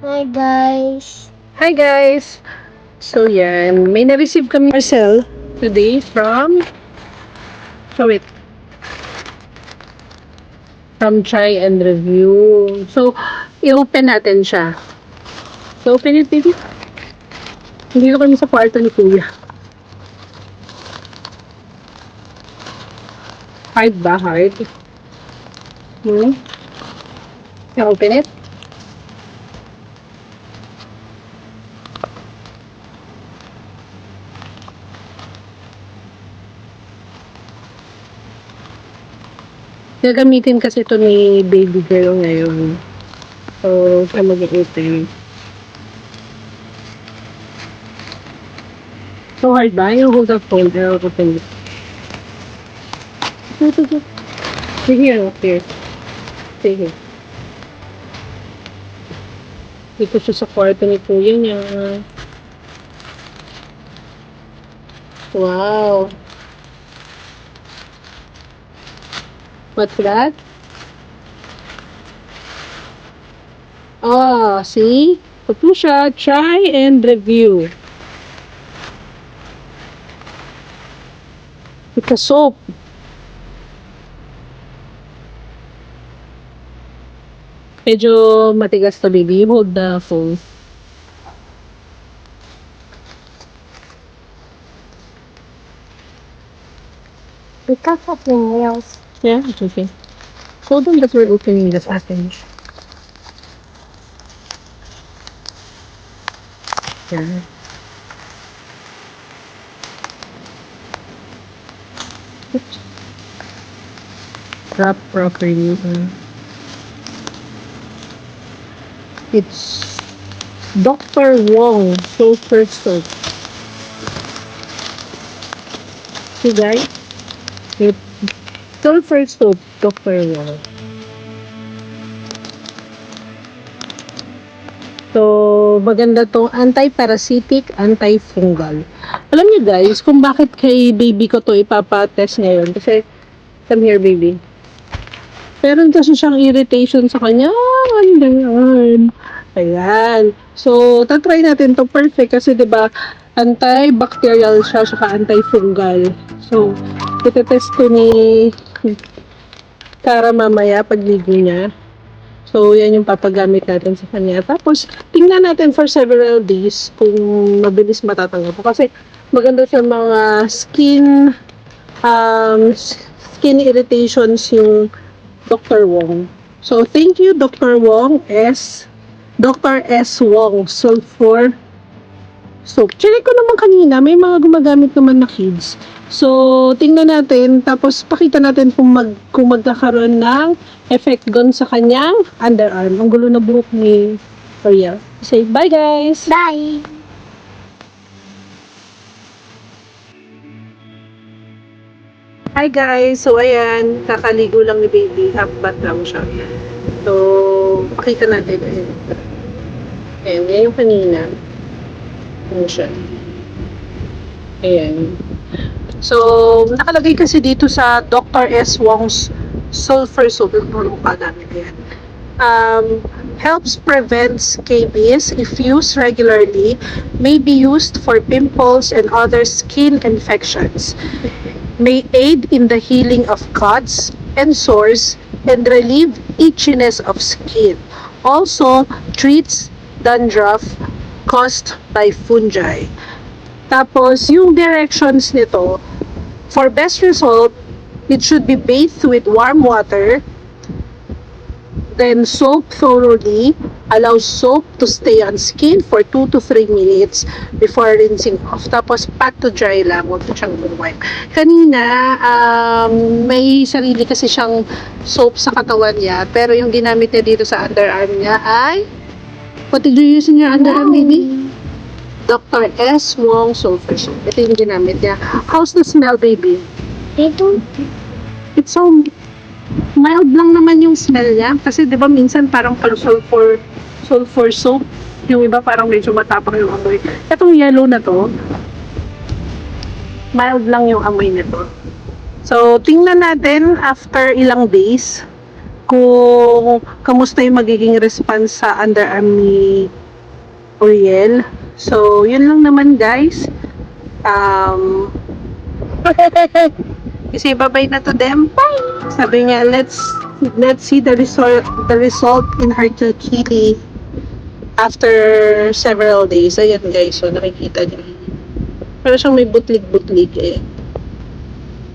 Hi guys. Hi guys! So yan, may na-receive kami parcel today wait, from Try and Review. So, i-open natin siya. So, open it, baby. Hindi kami sa kwarto ni Kuya. Hard ba? Hard? I-open it? Gagamitin kasi ito ni baby girl ngayon. So, siya mag-open. So hard ba? You hold the phone and I'll open it. Sige. Here. Sige. Dito siya sa kwarto ni Kuya niya. Wow. What's that? Oh, see? Ito siya. Try and review. It's a soap. Medyo matigas to, baby. Hold the phone. We cut off your nails. Yeah, it's okay. Hold on that we're opening the package. Yeah. Oops. Wrap properly. It's Dr. Wong Sulfur Soap. See guys? It's Sulfur Soap, Dr. Wong. So, maganda tong anti-parasitic, anti-fungal. Alam niyo guys, kung bakit kay baby ko to ipapa-test ngayon. Kasi, come here baby. Meron kasi siyang irritation sa kanya. Ayan. Ayan. So, tatry natin to perfect kasi 'di ba antibacterial siya saka antifungal. So, ite-test ko ni Kara mamaya pagligo niya. So, yan yung papagamit natin sa kanya. Tapos, tingnan natin for several days kung mabilis matatanggap po. Kasi, maganda sa mga skin irritations yung Dr. Wong. So, thank you, Dr. Wong Dr. S. Wong, Sulfur Soap. Chinek ko naman kanina, may mga gumagamit naman na kids. So, tingnan natin, tapos pakita natin kung magkakaroon ng effect gun sa kanyang underarm. Ang gulo na buhok ni Ariel. Say bye guys! Bye. Hi guys! So ayan, kakaligo lang ni baby. Half bath lang siya. So, pakita natin. Ayan, yan yung kanina. Ano siya? Ayan. So, nakalagay kasi dito sa Dr. S. Wong's sulfur soap. Yung pa namin yan. Helps prevent scabies if used regularly, may be used for pimples and other skin infections, may aid in the healing of cuts and sores, and relieve itchiness of skin. Also, treats dandruff caused by fungi. Tapos, yung directions nito, for best result, it should be bathed with warm water, then soak thoroughly. Allow soap to stay on skin for 2 to 3 minutes before rinsing off. Tapos, pat to dry lang. Huwag mo siyang wipe. Kanina, may sarili kasi siyang soap sa katawan niya. Pero yung ginamit niya dito sa underarm niya ay, what did you use in your underarm, baby? Dr. S. Wong Sulfur Soap. Ito yung ginamit niya. How's the smell, baby? Ito. It's so mild lang naman yung smell niya. Kasi di ba minsan parang pag sulfur soap, yung iba parang medyo matapang yung amoy. Itong yellow na to, mild lang yung amoy nito. So, tingnan natin after ilang days kung kamusta yung magiging response sa underarm ni Uriel. So, yun lang naman guys. Kasi babay na to them. Sabi niya, let's see the result in her kitty after several days. Ayan guys, so nakikita niyo. Pero siyang may butlig-butlig eh.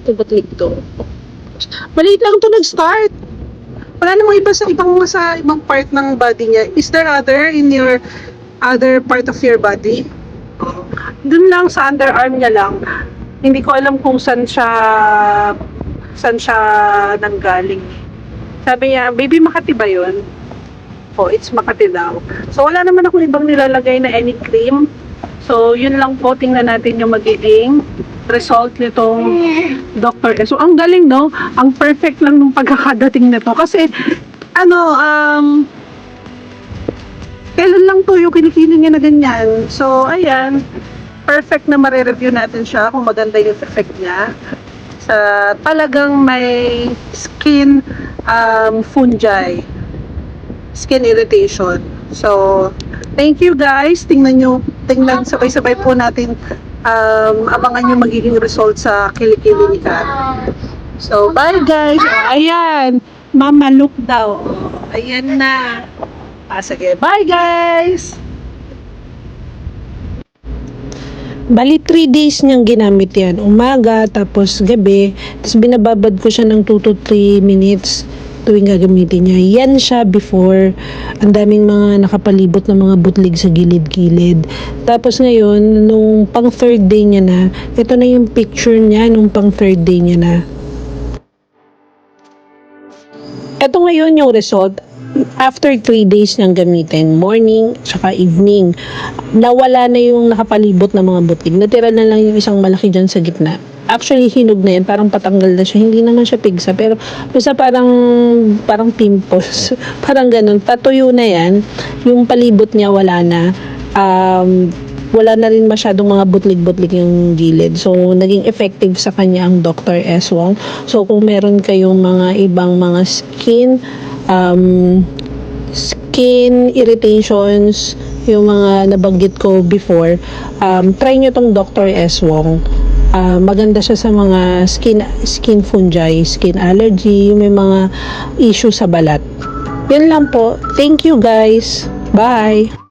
Ito butlig to. Maliit lang to nag-start. Wala namang iba sa ibang part ng body niya. Is there other in your other part of your body? Dun lang sa underarm niya lang. Hindi ko alam kung saan siya nanggaling. Sabi niya, baby Makati ba yun? Oh, it's Makati daw. So wala naman akong ibang nilalagay na any cream. So yun lang po, tingnan natin yung magiging result nitong Dr. S. So ang galing no, ang perfect lang nung pagkakadating nito. Kasi kailan lang to yung kinikinin niya na ganyan. So ayan, perfect na mare-review natin siya kung maganda yung effect niya sa talagang may skin fungi, skin irritation. So thank you guys, tingnan sabay-sabay po natin abangan yung magiging result sa kilikili ni Kat. So bye guys. Ayan, Mama look daw. Ayan na. Sige, bye guys. Bali 3 days niyang ginamit yan. Umaga, tapos gabi. Tapos binababad ko siya ng 2 to 3 minutes tuwing gagamitin niya. Yan siya before. Ang daming mga nakapalibot na mga butlig sa gilid-gilid. Tapos ngayon, nung pang 3rd day niya na, ito na yung picture niya nung pang 3rd day niya na. Ito ngayon yung result. After 3 days niyang gamitin, morning, saka evening, nawala na yung nakapalibot na mga butlig. Natira na lang yung isang malaki dyan sa gitna. Actually, hinog na yan. Parang patanggal na siya. Hindi naman siya pigsa. Pero basta parang pimples. Parang ganun. Patuyo na yan. Yung palibot niya wala na. Wala na rin masyadong mga butlig-butlig yung gilid. So, naging effective sa kanya ang Dr. S. Wong. So, kung meron kayong mga ibang mga skin irritations, yung mga nabanggit ko before, try nyo tong Dr. S. Wong. Maganda siya sa mga skin fungi, skin allergy, may mga issue sa balat. Yun lang po. Thank you guys. Bye!